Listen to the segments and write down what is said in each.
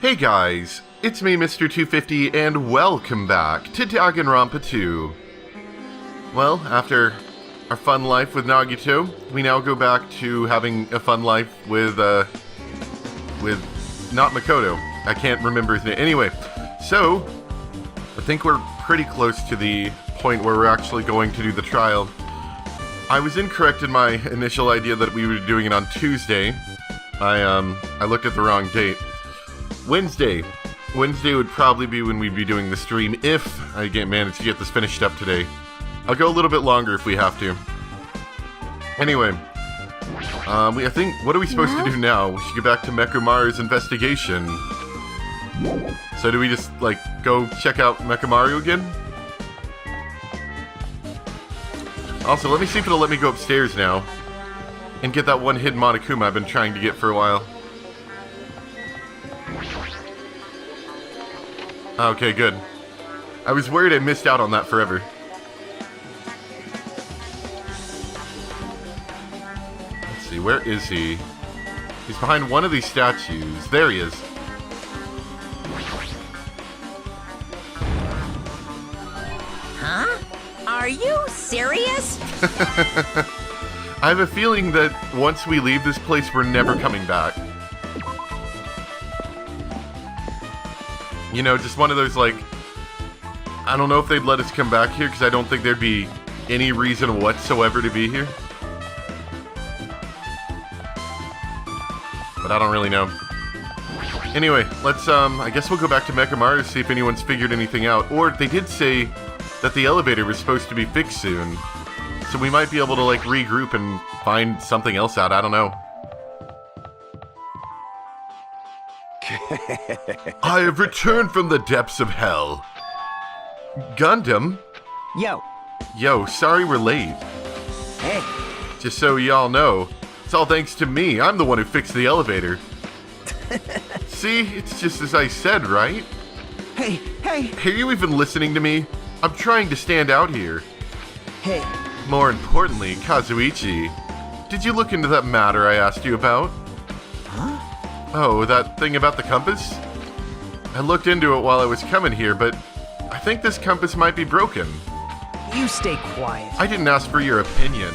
Hey guys, it's me, Mr. 250, and welcome back to Danganronpa 2. Well, after our fun life with Nagito, we now go back to having a fun life with not Makoto. I can't remember his name. Anyway, so, I think we're pretty close to the point where we're actually going to do the trial. I was incorrect in my initial idea that we were doing it on Tuesday. I looked at the wrong date. Wednesday would probably be when we'd be doing the stream if I manage to get this finished up today. I'll go a little bit longer if we have to. Anyway, I think, what are we supposed to do now? We should get back to Mechamaru's investigation. So do we just, go check out Mechamaru again? Also, let me see if it'll let me go upstairs now and get that one hidden Monokuma I've been trying to get for a while. Okay, good. I was worried I missed out on that forever. Let's see, where is he? He's behind one of these statues. There he is. Huh? Are you serious? I have a feeling that once we leave this place, we're never coming back. You know, just one of those, I don't know if they'd let us come back here, because I don't think there'd be any reason whatsoever to be here. But I don't really know. Anyway, let's, I guess we'll go back to Mechamaru to see if anyone's figured anything out. Or, they did say that the elevator was supposed to be fixed soon. So we might be able to, regroup and find something else out, I don't know. I have returned from the depths of hell. Gundam? Yo, sorry we're late. Hey. Just so y'all know, it's all thanks to me. I'm the one who fixed the elevator. See, it's just as I said, right? Hey. Are you even listening to me? I'm trying to stand out here. Hey. More importantly, Kazuichi, did you look into that matter I asked you about? Huh? Oh, that thing about the compass? I looked into it while I was coming here, but I think this compass might be broken. You stay quiet. I didn't ask for your opinion.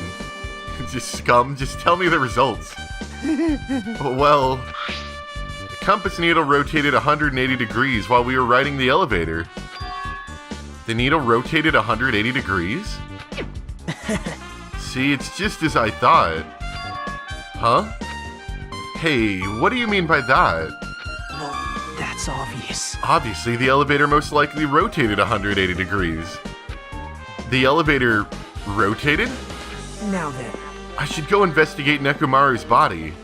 Just scum, just tell me the results. Well, the compass needle rotated 180 degrees while we were riding the elevator. The needle rotated 180 degrees? See, it's just as I thought. Huh? Hey, what do you mean by that? Well, that's obvious. Obviously, the elevator most likely rotated 180 degrees. The elevator rotated? Now then. I should go investigate Nekomaru's body.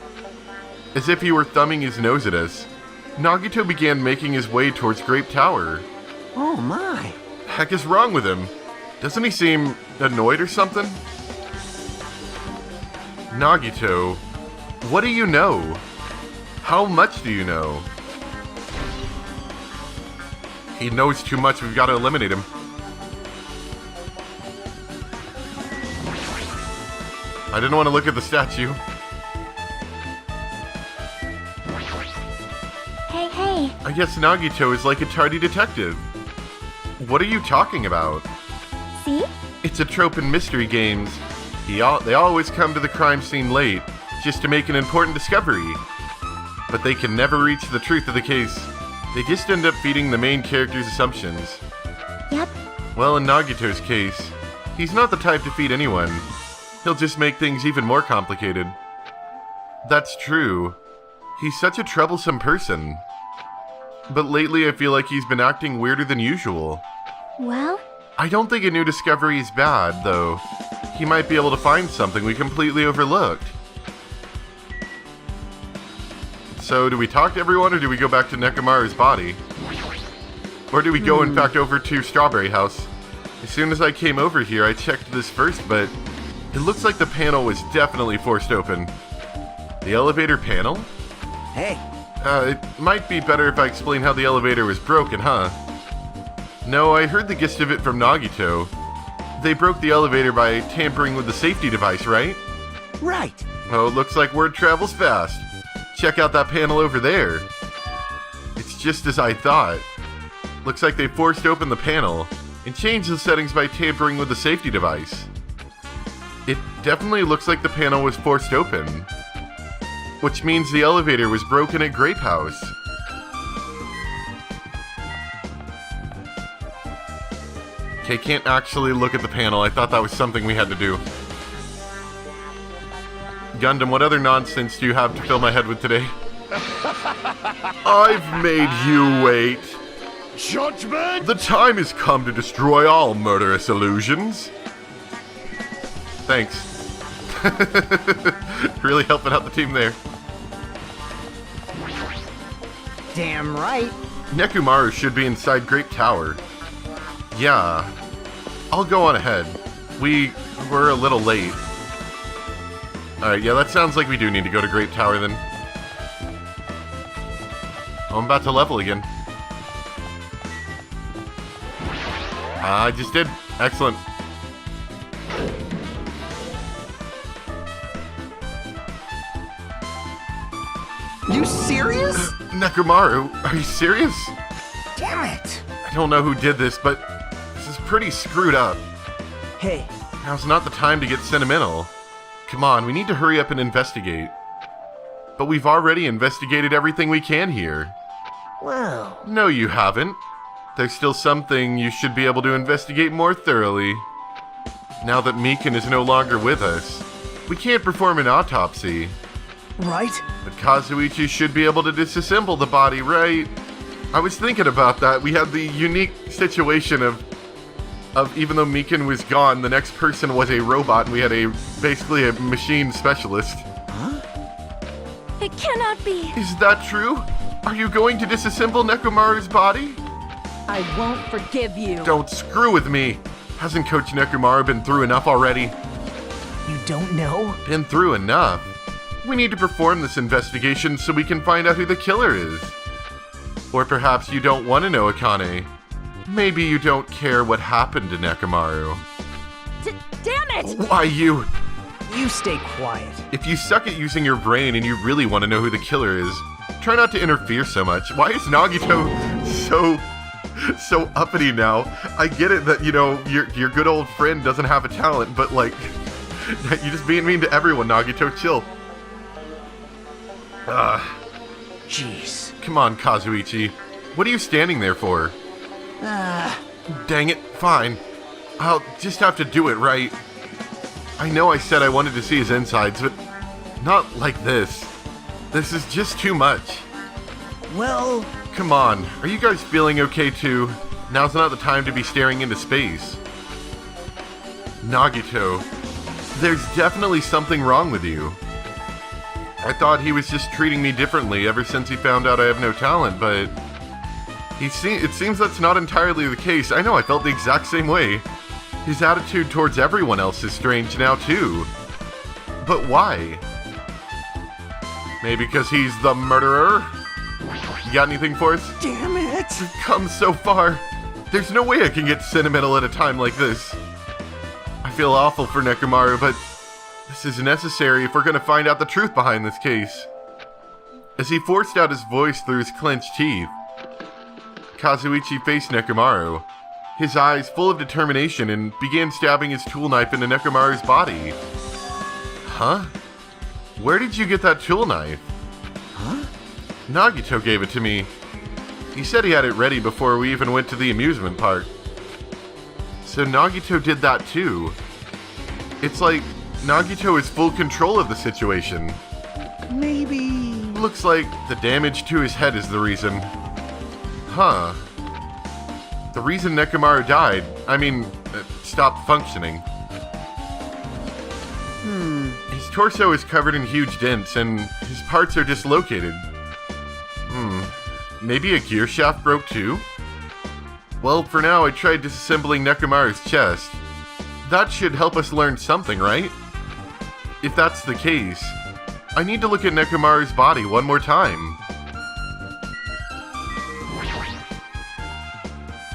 As if he were thumbing his nose at us, Nagito began making his way towards Grape Tower. Oh my. Heck is wrong with him? Doesn't he seem annoyed or something? Nagito, what do you know? How much do you know? He knows too much, we've got to eliminate him. I didn't want to look at the statue. Hey. I guess Nagito is like a tardy detective. What are you talking about? See? It's a trope in mystery games. They always come to the crime scene late, just to make an important discovery. But they can never reach the truth of the case. They just end up feeding the main character's assumptions. Yep. Well, in Nagito's case, he's not the type to feed anyone. He'll just make things even more complicated. That's true. He's such a troublesome person. But lately I feel like he's been acting weirder than usual. Well? I don't think a new discovery is bad, though. He might be able to find something we completely overlooked. So, do we talk to everyone, or do we go back to Nekomaru's body? Or do we go, in fact, over to Strawberry House? As soon as I came over here, I checked this first, but it looks like the panel was definitely forced open. The elevator panel? Hey. It might be better if I explain how the elevator was broken, huh? No, I heard the gist of it from Nagito. They broke the elevator by tampering with the safety device, right? Right. Oh, it looks like word travels fast. Check out that panel over there. It's It's just as I thought. Looks like they forced open the panel and changed the settings by tampering with the safety device. It definitely looks like the panel was forced open, which means the elevator was broken at Grape House. Okay, can't actually look at the panel. I thought that was something we had to do. Gundam, what other nonsense do you have to fill my head with today? I've made you wait. Judgment! The time has come to destroy all murderous illusions. Thanks. Really helping out the team there. Damn right. Nekomaru should be inside Grape Tower. Yeah. I'll go on ahead. We're a little late. Alright, yeah, that sounds like we do need to go to Grape Tower then. I'm about to level again. I just did. Excellent. You serious? Nekomaru, are you serious? Damn it. I don't know who did this, but this is pretty screwed up. Hey, Now's not the time to get sentimental. Come on, we need to hurry up and investigate. But we've already investigated everything we can here. well, No, you haven't. There's still something you should be able to investigate more thoroughly. Now that Mikan is no longer with us, we can't perform an autopsy. right? But Kazuichi should be able to disassemble the body, right? I was thinking about that. We had the unique situation of even though Mikan was gone, the next person was a robot, and we had basically a machine specialist. It cannot be. Is that true? Are you going to disassemble Nekomaru's body? I won't forgive you. Don't screw with me. Hasn't Coach Nekomaru been through enough already? You don't know? Been through enough. We need to perform this investigation so we can find out who the killer is. Or perhaps you don't want to know, Akane. Maybe you don't care what happened to Nekomaru. Damn it! Why you? You stay quiet. If you suck at using your brain and you really want to know who the killer is, try not to interfere so much. Why is Nagito so uppity now? I get it that, you know, your good old friend doesn't have a talent, but like, you're just being mean to everyone, Nagito. Chill. Jeez. Come on, Kazuichi. What are you standing there for? Dang it, fine. I'll just have to do it, right? I know I said I wanted to see his insides, but not like this. This is just too much. Well, Come on, are you guys feeling okay too? Now's not the time to be staring into space. Nagito, there's definitely something wrong with you. I thought he was just treating me differently ever since he found out I have no talent, but it seems that's not entirely the case. I know, I felt the exact same way. His attitude towards everyone else is strange now too. But why? Maybe because he's the murderer? You got anything for us? damn it. We've come so far. There's no way I can get sentimental at a time like this. I feel awful for Nekomaru, but this is necessary if we're going to find out the truth behind this case. As he forced out his voice through his clenched teeth, Kazuichi faced Nekomaru, his eyes full of determination, and began stabbing his tool knife into Nekomaru's body. Huh? Where did you get that tool knife? Huh? Nagito gave it to me. He said he had it ready before we even went to the amusement park. So Nagito did that too. It's like Nagito is full control of the situation. Maybe. Looks like the damage to his head is the reason. Huh. The reason Nekomaru died, stopped functioning. His torso is covered in huge dents and his parts are dislocated. Maybe a gear shaft broke too? Well, for now I tried disassembling Nekomaru's chest. That should help us learn something, right? If that's the case, I need to look at Nekomaru's body one more time.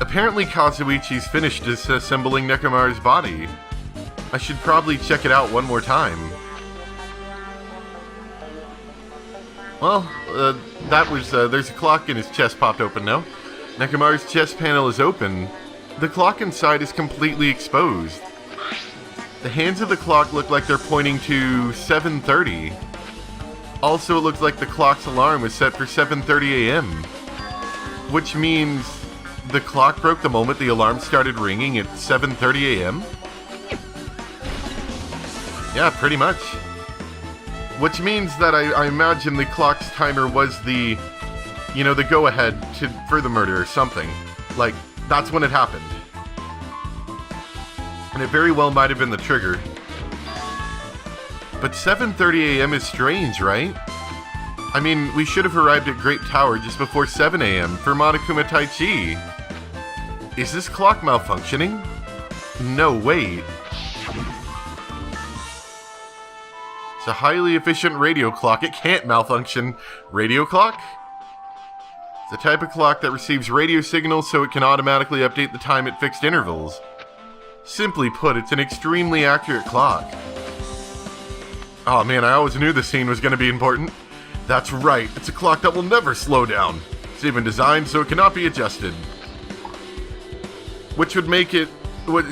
Apparently Kazuichi's finished disassembling Nekomaru's body. I should probably check it out one more time. Well, there's a clock in his chest popped open now. Nekomaru's chest panel is open. The clock inside is completely exposed. The hands of the clock look like they're pointing to 7:30. Also, it looks like the clock's alarm was set for 7:30 a.m. Which means the clock broke the moment the alarm started ringing at 7:30 a.m.? Yeah, pretty much. Which means that I imagine the clock's timer was the go-ahead for the murder or something. Like, that's when it happened. And it very well might have been the trigger. But 7:30 a.m. is strange, right? I mean, we should have arrived at Great Tower just before 7 a.m. for Monokuma Taichi. Is this clock malfunctioning? No, wait. It's a highly efficient radio clock. It can't malfunction. Radio clock? It's a type of clock that receives radio signals so it can automatically update the time at fixed intervals. Simply put, it's an extremely accurate clock. Oh man, I always knew this scene was going to be important. That's right, it's a clock that will never slow down. It's even designed so it cannot be adjusted. Which would make it,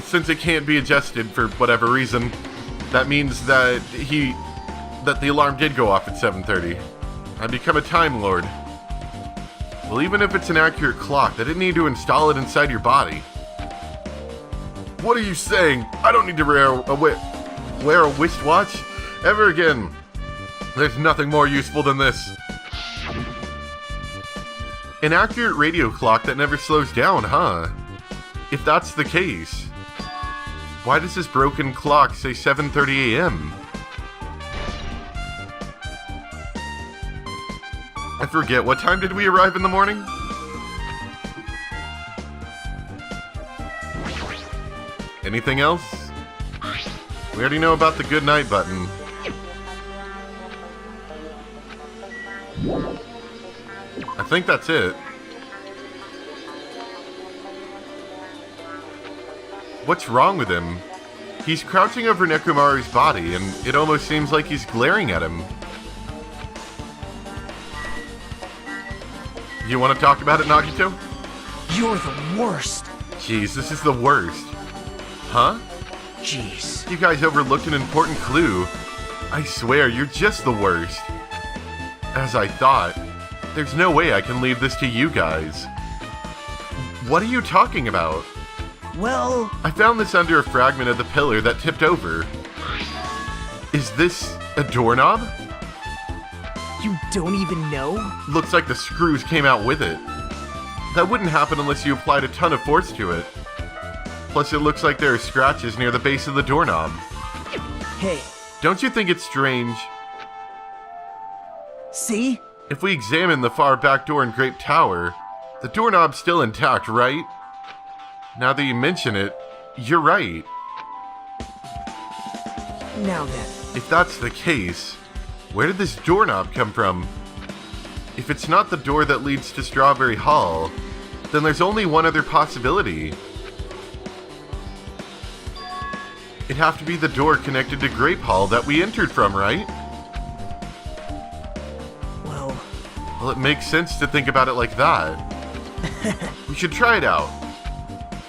since it can't be adjusted for whatever reason, that means that the alarm did go off at 7:30. I become a Time Lord. Well, even if it's an accurate clock, they didn't need to install it inside your body. What are you saying? I don't need to wear a wristwatch ever again. There's nothing more useful than this. An accurate radio clock that never slows down, huh? If that's the case, why does this broken clock say 7:30 a.m.? I forget, what time did we arrive in the morning? Anything else? We already know about the good night button. I think that's it. What's wrong with him? He's crouching over Nekomaru's body, and it almost seems like he's glaring at him. You want to talk about it, Nagito? You're the worst. Jeez, this is the worst. Huh? Jeez. You guys overlooked an important clue. I swear, you're just the worst. As I thought. There's no way I can leave this to you guys. What are you talking about? Well, I found this under a fragment of the pillar that tipped over. Is this a doorknob? you don't even know? Looks like the screws came out with it. That wouldn't happen unless you applied a ton of force to it. Plus, it looks like there are scratches near the base of the doorknob. Hey, Don't you think it's strange? see? If we examine the far back door in Grape Tower, the doorknob's still intact, right? Now that you mention it, you're right. Now then, If that's the case, where did this doorknob come from? If it's not the door that leads to Strawberry Hall, then there's only one other possibility. It'd have to be the door connected to Grape Hall that we entered from, right? Well, it makes sense to think about it like that. We should try it out.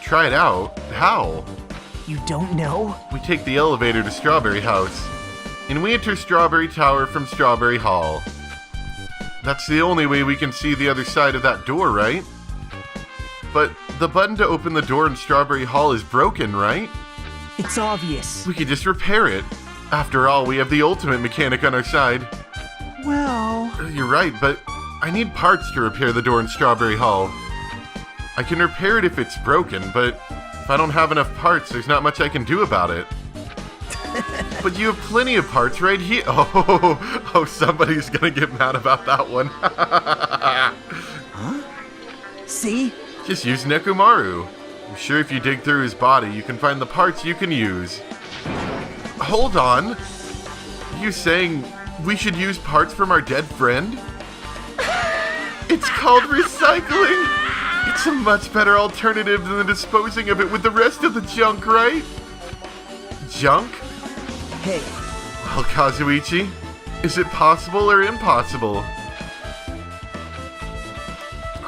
Try it out? How? you don't know? We take the elevator to Strawberry House, and we enter Strawberry Tower from Strawberry Hall. That's the only way we can see the other side of that door, right? But the button to open the door in Strawberry Hall is broken, right? It's obvious. We could just repair it. After all, we have the ultimate mechanic on our side. Well, You're right, but I need parts to repair the door in Strawberry Hall. I can repair it if it's broken, but if I don't have enough parts, there's not much I can do about it. But you have plenty of parts right here. Oh, somebody's gonna get mad about that one. see? Just use Nekomaru. I'm sure if you dig through his body, you can find the parts you can use. Hold on. Are you saying we should use parts from our dead friend? It's called recycling. It's a much better alternative than disposing of it with the rest of the junk, right? Junk? Hey, Well, Kazuichi, is it possible or impossible?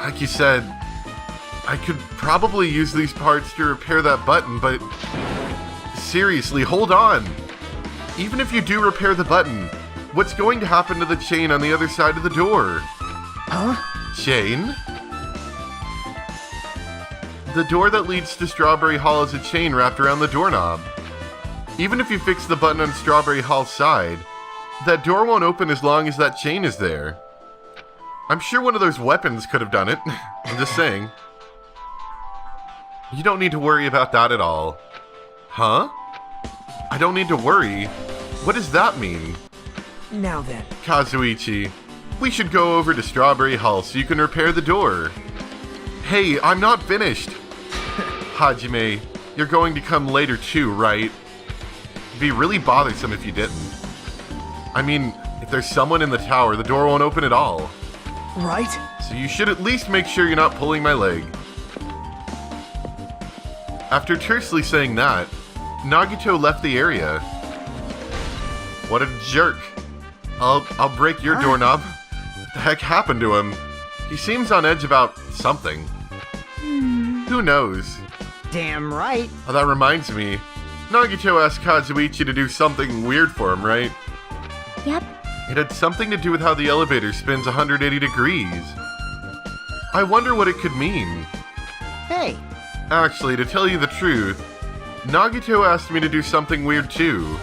like you said, I could probably use these parts to repair that button, but seriously, hold on. Even if you do repair the button, what's going to happen to the chain on the other side of the door? Huh? Chain? The door that leads to Strawberry Hall is a chain wrapped around the doorknob. Even if you fix the button on Strawberry Hall's side, that door won't open as long as that chain is there. I'm sure one of those weapons could have done it. I'm just saying. You don't need to worry about that at all. Huh? I don't need to worry? What does that mean? Now then. Kazuichi, we should go over to Strawberry Hall so you can repair the door. Hey, I'm not finished. Hajime, you're going to come later too, right? It'd be really bothersome if you didn't. I mean, if there's someone in the tower, the door won't open at all. Right? So you should at least make sure you're not pulling my leg. After tersely saying that, Nagito left the area. What a jerk. I'll break your doorknob. What the heck happened to him? He seems on edge about something. Who knows? Damn right. Oh, that reminds me. Nagito asked Kazuichi to do something weird for him, right? Yep. It had something to do with how the elevator spins 180 degrees. I wonder what it could mean. Hey. Actually, to tell you the truth, Nagito asked me to do something weird too.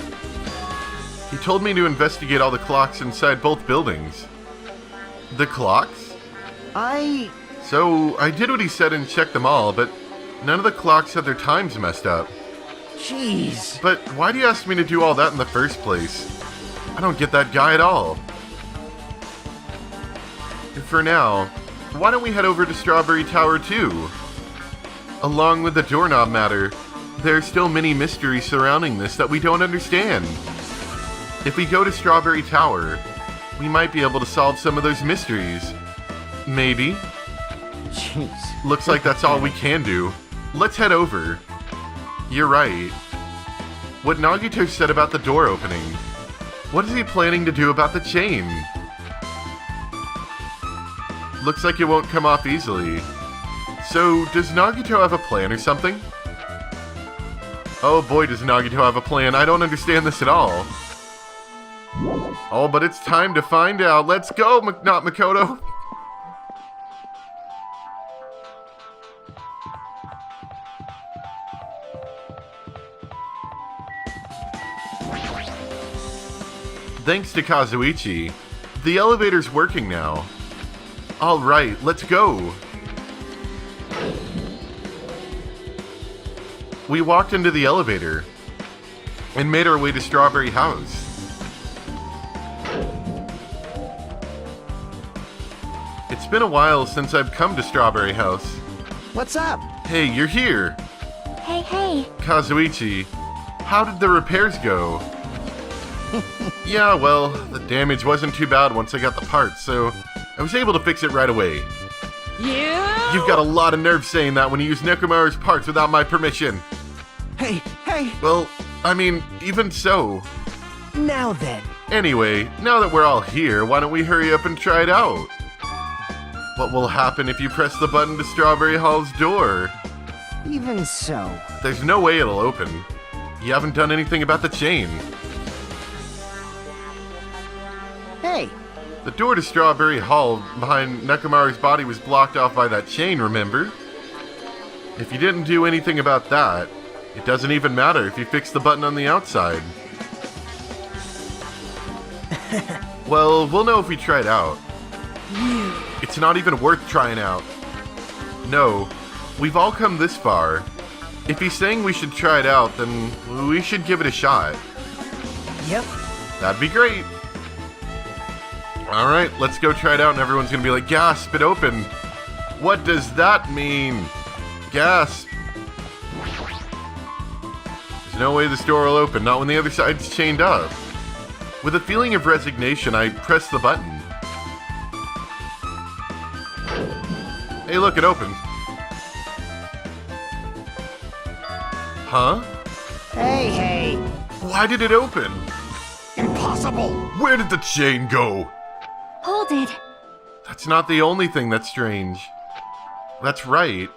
He told me to investigate all the clocks inside both buildings. The clocks? So, I did what he said and checked them all, but none of the clocks had their times messed up. Jeez. But why do you ask me to do all that in the first place? I don't get that guy at all. For now, why don't we head over to Strawberry Tower too? Along with the doorknob matter, there are still many mysteries surrounding this that we don't understand. If we go to Strawberry Tower, we might be able to solve some of those mysteries. Maybe. Jeez. Looks like that's all we can do. Let's head over. You're right. What Nagito said about the door opening. What is he planning to do about the chain? Looks like it won't come off easily. So, does Nagito have a plan or something? Oh boy, does Nagito have a plan. I don't understand this at all. Oh, but it's time to find out. Let's go, not Makoto. Thanks to Kazuichi, the elevator's working now. Alright, let's go. We walked into the elevator and made our way to Strawberry House. It's been a while since I've come to Strawberry House. What's up? Hey, you're here. Hey. Kazuichi, how did the repairs go? Yeah, well, the damage wasn't too bad once I got the parts, so I was able to fix it right away. You've got a lot of nerve saying that when you use Nekomaru's parts without my permission. Hey. Well, I mean, even so. Now then. Anyway, now that we're all here, why don't we hurry up and try it out? What will happen if you press the button to Strawberry Hall's door? Even so. There's no way it'll open. You haven't done anything about the chain. Hey. The door to Strawberry Hall behind Nekomaru's body was blocked off by that chain, remember? If you didn't do anything about that, it doesn't even matter if you fix the button on the outside. Well, we'll know if we try it out. It's not even worth trying out. No, we've all come this far. If he's saying we should try it out, then we should give it a shot. Yep. That'd be great. Alright, let's go try it out and everyone's gonna be like, gasp, it opened. What does that mean? Gasp. There's no way this door will open, not when the other side's chained up. With a feeling of resignation, I press the button. Hey, look, it opened. Huh? Hey. Why did it open? Impossible! Where did the chain go? Hold it. That's not the only thing that's strange. That's right.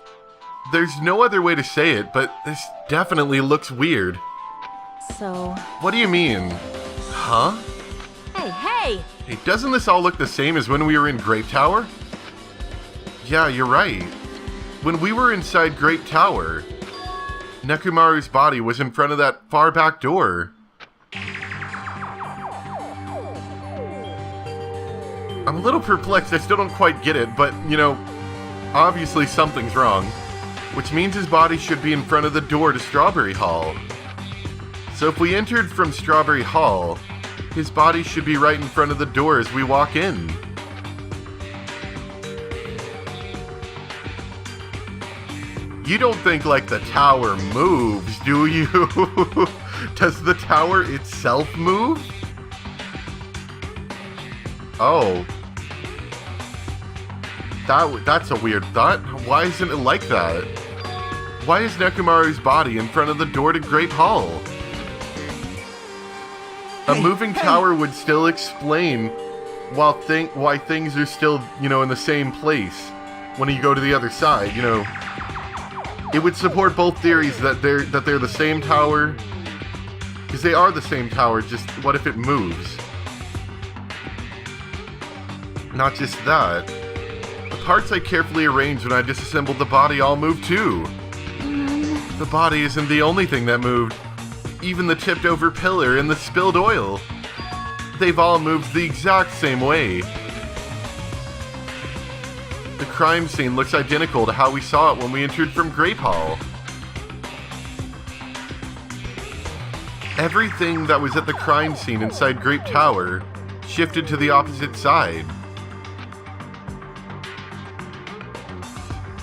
There's no other way to say it, but this definitely looks weird. So... What do you mean? Huh? Hey! Hey, doesn't this all look the same as when we were in Grape Tower? Yeah, you're right. When we were inside Grape Tower, Nekomaru's body was in front of that far back door. I'm a little perplexed, I still don't quite get it, but, obviously something's wrong. Which means his body should be in front of the door to Strawberry Hall. So if we entered from Strawberry Hall, his body should be right in front of the door as we walk in. You don't think, the tower moves, do you? Does the tower itself move? Oh. That's a weird thought. Why isn't it like that? Why is Nekomaru's body in front of the door to Grape Hall? A moving tower would still explain why things are still, in the same place when you go to the other side, It would support both theories that they're the same tower, because they are the same tower, just what if it moves? Not just that. The parts I carefully arranged when I disassembled the body all moved too. The body isn't the only thing that moved. Even the tipped over pillar and the spilled oil. They've all moved the exact same way. The crime scene looks identical to how we saw it when we entered from Grape Hall. Everything that was at the crime scene inside Grape Tower shifted to the opposite side.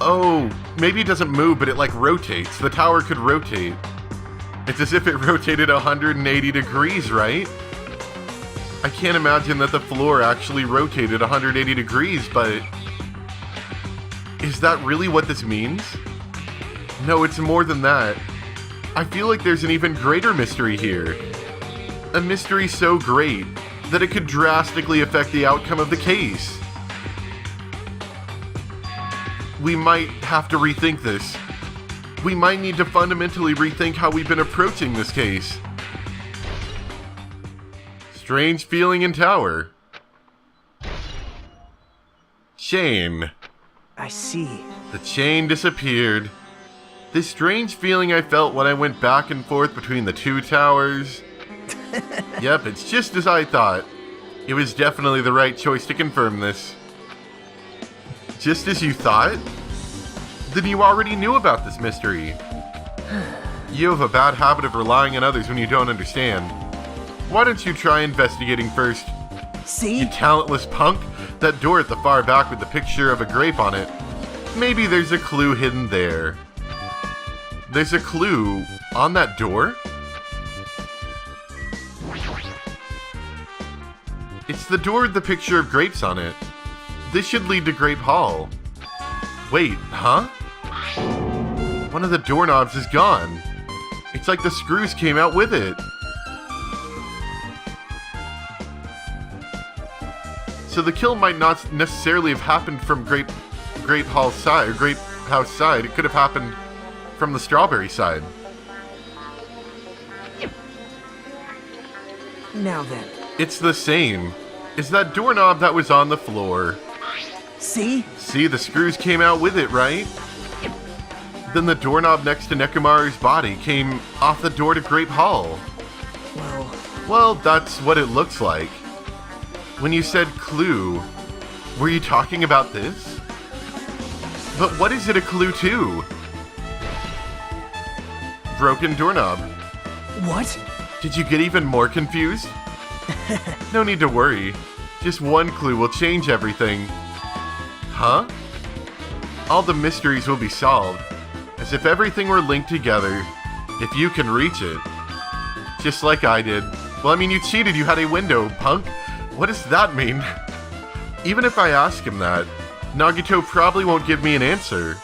Oh, maybe it doesn't move, but it rotates. The tower could rotate. It's as if it rotated 180 degrees, right? I can't imagine that the floor actually rotated 180 degrees, but... Is that really what this means? No, it's more than that. I feel like there's an even greater mystery here. A mystery so great that it could drastically affect the outcome of the case. We might have to rethink this. We might need to fundamentally rethink how we've been approaching this case. Strange feeling in tower. Chain. I see. The chain disappeared. This strange feeling I felt when I went back and forth between the two towers. Yep, it's just as I thought. It was definitely the right choice to confirm this. Just as you thought? Then you already knew about this mystery. You have a bad habit of relying on others when you don't understand. Why don't you try investigating first? See? You talentless punk! That door at the far back with the picture of a grape on it. Maybe there's a clue hidden there. There's a clue on that door? It's the door with the picture of grapes on it. This should lead to Grape Hall. Wait, huh? One of the doorknobs is gone. It's like the screws came out with it. So the kill might not necessarily have happened from Grape Hall's side, or Grape House side. It could have happened from the strawberry side. Now then. It's the same. It's that doorknob that was on the floor. See? See, the screws came out with it, right? Then the doorknob next to Nekomaru's body came off the door to Grape Hall. Well, that's what it looks like. When you said clue, were you talking about this? But what is it a clue to? Broken doorknob. What? Did you get even more confused? No need to worry. Just one clue will change everything. Huh? All the mysteries will be solved, as if everything were linked together, if you can reach it. Just like I did. Well, I mean, you cheated, you had a window, punk. What does that mean? Even if I ask him that, Nagito probably won't give me an answer.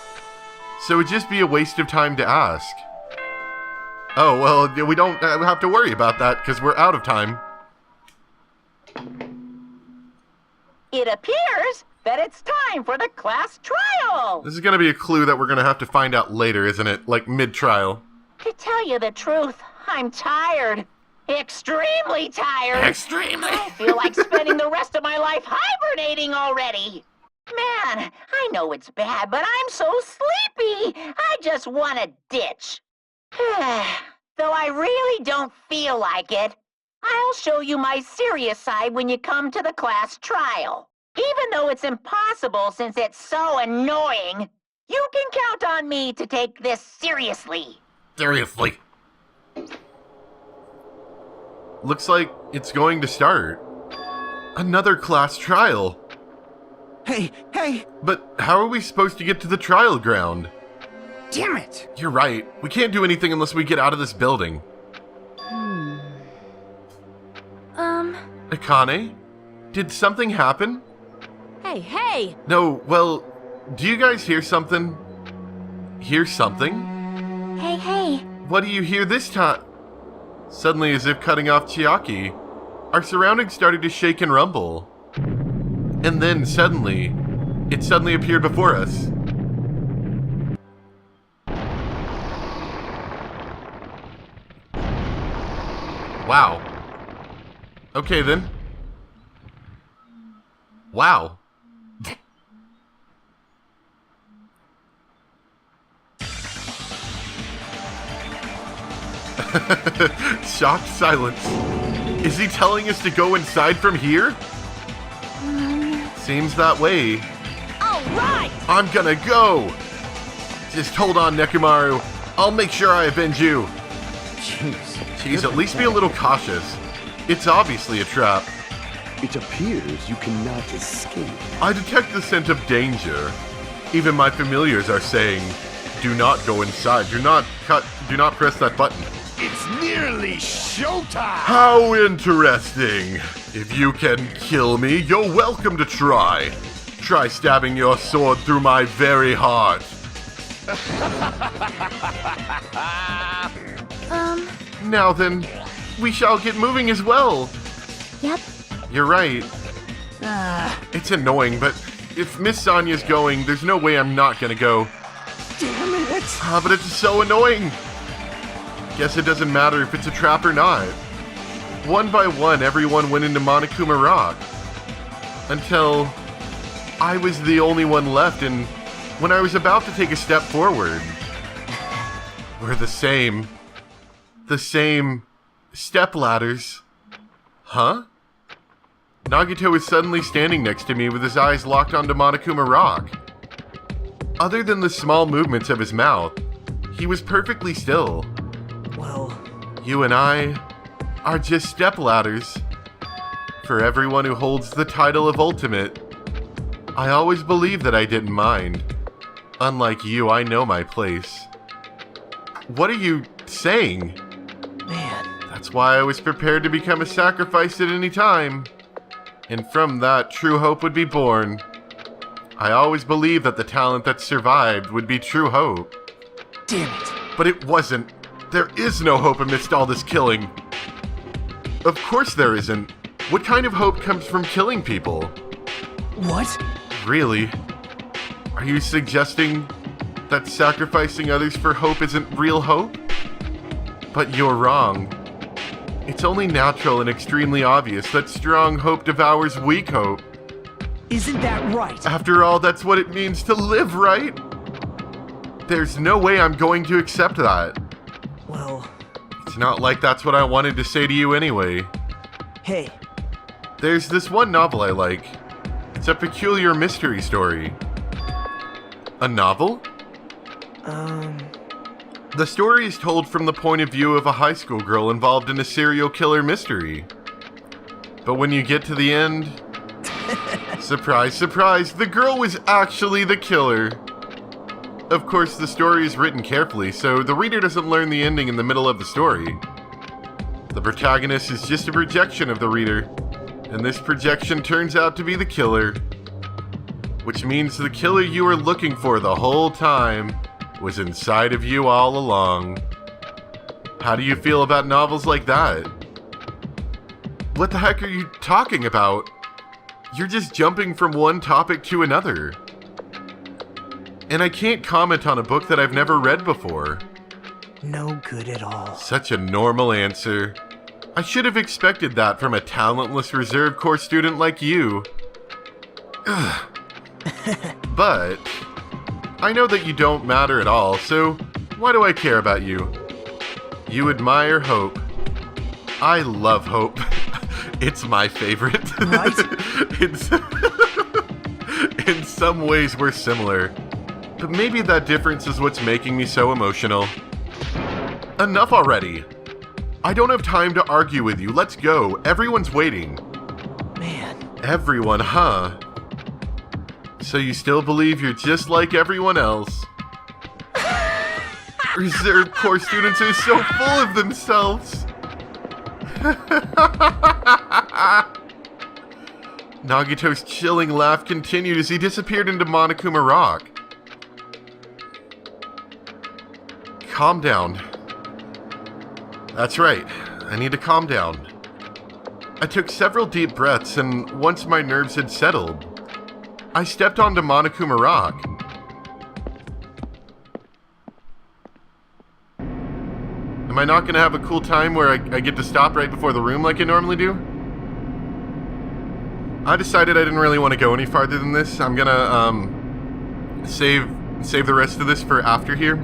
So it would just be a waste of time to ask. Oh, well, we don't have to worry about that, because we're out of time. It appears that it's time for the class trial. This is gonna be a clue that we're gonna have to find out later, isn't it? Like mid-trial. To tell you the truth, I'm tired. Extremely tired. Extremely! I feel like spending the rest of my life hibernating already. Man, I know it's bad, but I'm so sleepy. I just want to ditch. Though I really don't feel like it, I'll show you my serious side when you come to the class trial. Even though it's impossible since it's so annoying, you can count on me to take this seriously. Seriously. Looks like it's going to start. Another class trial. Hey, hey! But how are we supposed to get to the trial ground? Damn it! You're right. We can't do anything unless we get out of this building. Akane? Did something happen? Hey, hey! No, well, do you guys hear something? Hear something? Hey, hey. What do you hear this time? Suddenly, as if cutting off Chiaki, our surroundings started to shake and rumble. And then, suddenly, it suddenly appeared before us. Wow. Okay, then. Wow. Shocked silence. Is he telling us to go inside from here? Seems that way. All right! I'm gonna go! Just hold on, Nekomaru. I'll make sure I avenge you. Jeez, at least be a little cautious. It's obviously a trap. It appears you cannot escape. I detect the scent of danger. Even my familiars are saying, do not go inside. Do not press that button. It's nearly showtime! How interesting! If you can kill me, you're welcome to try. Try stabbing your sword through my very heart. Now then, we shall get moving as well. Yep. You're right. It's annoying, but if Miss Sonya's going, there's no way I'm not gonna go. Damn it! But it's so annoying. Guess it doesn't matter if it's a trap or not. One by one, everyone went into Monokuma Rock. Until I was the only one left, and when I was about to take a step forward, we're the same. The same step ladders. Huh? Nagito is suddenly standing next to me with his eyes locked onto Monokuma Rock. Other than the small movements of his mouth, he was perfectly still. Well, You and I are just step ladders. For everyone who holds the title of Ultimate, I always believed that I didn't mind. Unlike you, I know my place. What are you saying? man. That's why I was prepared to become a sacrifice at any time. And from that, true hope would be born. I always believed that the talent that survived would be true hope. Damn it. But it wasn't. There is no hope amidst all this killing. Of course there isn't. What kind of hope comes from killing people? What? Really? Are you suggesting that sacrificing others for hope isn't real hope? But you're wrong. It's only natural and extremely obvious that strong hope devours weak hope. Isn't that right? After all, that's what it means to live, right? There's no way I'm going to accept that. Well, It's not like that's what I wanted to say to you anyway. hey. There's this one novel I like. It's a peculiar mystery story. A novel? The story is told from the point of view of a high school girl involved in a serial killer mystery. But when you get to the end, surprise, surprise, the girl was actually the killer. Of course, the story is written carefully, so the reader doesn't learn the ending in the middle of the story. The protagonist is just a projection of the reader, and this projection turns out to be the killer. Which means the killer you were looking for the whole time was inside of you all along. How do you feel about novels like that? What the heck are you talking about? You're just jumping from one topic to another. And I can't comment on a book that I've never read before. No good at all. Such a normal answer. I should have expected that from a talentless reserve corps student like you. Ugh. But I know that you don't matter at all, so why do I care about you? You admire Hope. I love Hope. It's my favorite. Right? In some ways we're similar. But maybe that difference is what's making me so emotional. Enough already. I don't have time to argue with you. Let's go. Everyone's waiting. Man. Everyone, huh? So you still believe you're just like everyone else? Reserve Corps students are so full of themselves. Nagito's chilling laugh continued as he disappeared into Monokuma Rock. Calm down. That's right. I need to calm down. I took several deep breaths, and once my nerves had settled, I stepped onto Monokuma Rock. Am I not going to have a cool time where I get to stop right before the room like I normally do? I decided I didn't really want to go any farther than this. I'm going to save the rest of this for after here.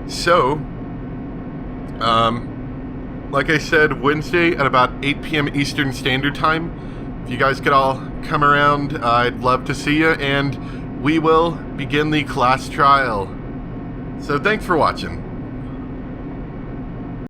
So, like I said, Wednesday at about 8 p.m. Eastern Standard Time. If you guys could all come around, I'd love to see you, and we will begin the class trial. So thanks for watching.